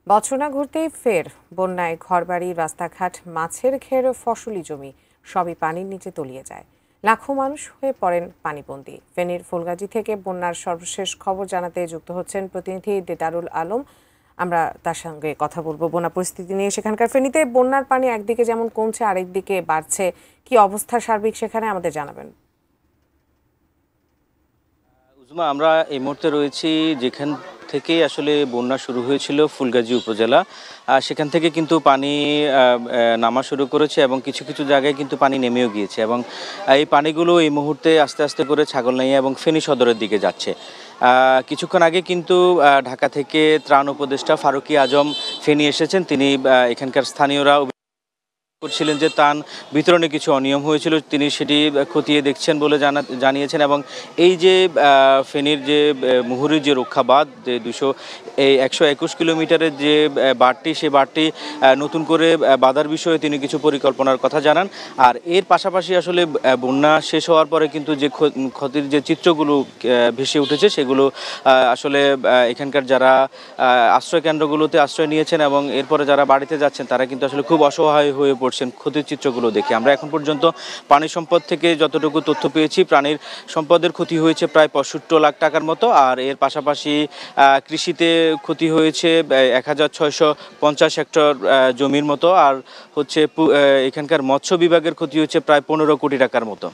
বছর না ঘুরতেই ফের বন্যায় ঘরবাড়ি, রাস্তাঘাট, মাছের ঘের, ফসলি জমি সবই পানির নিচে তলিয়ে যায়। লাখো মানুষ হয়ে পড়েন পানিবন্দী। ফেনীর ফুলগাজী থেকে বন্যার সর্বশেষ খবর জানাতে যুক্ত হচ্ছেন প্রতিনিধি দেদারুল আলম। আমরা তার সঙ্গে কথা বলবো বন্যা পরিস্থিতি নিয়ে। সেখানকার ফেনীতে বন্যার পানি একদিকে যেমন কমছে, আরেকদিকে বাড়ছে। কি অবস্থা সার্বিক সেখানে আমাদের জানাবেন। উজমা, আমরা এই মুহূর্তে রয়েছি যেখান থেকে আসলে বন্যা শুরু হয়েছিল ফুলগাজী উপজেলা। সেখান থেকে কিন্তু পানি নামা শুরু করেছে এবং কিছু কিছু জায়গায় কিন্তু পানি নেমেও গিয়েছে এবং এই পানিগুলো এই মুহূর্তে আস্তে আস্তে করে ছাগলনাইয়া এবং ফেনী সদরের দিকে যাচ্ছে। কিছুক্ষণ আগে কিন্তু ঢাকা থেকে ত্রাণ উপদেষ্টা ফারুকী আজম ফেনী এসেছেন। তিনি এখানকার স্থানীয়রা করছিলেন যে ত্রাণ বিতরণে কিছু অনিয়ম হয়েছিল, তিনি সেটি খতিয়ে দেখছেন বলে জানিয়েছেন। এবং এই যে ফেনীর যে মুহুরীর যে রক্ষা বাঁধ, যে 121 কিলোমিটারের যে বাঁধটি, সেই বাঁধটি নতুন করে বাঁধার বিষয়ে তিনি কিছু পরিকল্পনার কথা জানান। আর এর পাশাপাশি আসলে বন্যা শেষ হওয়ার পরে কিন্তু যে ক্ষতির যে চিত্রগুলো ভেসে উঠেছে, সেগুলো আসলে এখানকার যারা আশ্রয় কেন্দ্রগুলোতে আশ্রয় নিয়েছেন এবং এরপরে যারা বাড়িতে যাচ্ছেন, তারা কিন্তু আসলে খুব অসহায় হয়ে পড়ছেন ক্ষতির চিত্রগুলো দেখে। আমরা এখন পর্যন্ত প্রাণী সম্পদ থেকে যতটুকু তথ্য পেয়েছি, প্রাণীর সম্পদের ক্ষতি হয়েছে প্রায় 65 লাখ টাকার মতো। আর এর পাশাপাশি কৃষিতে ক্ষতি হয়েছে 1650 হেক্টর জমির মতো। আর হচ্ছে এখানকার মৎস্য বিভাগের ক্ষতি হচ্ছে প্রায় 15 কোটি টাকার মতো।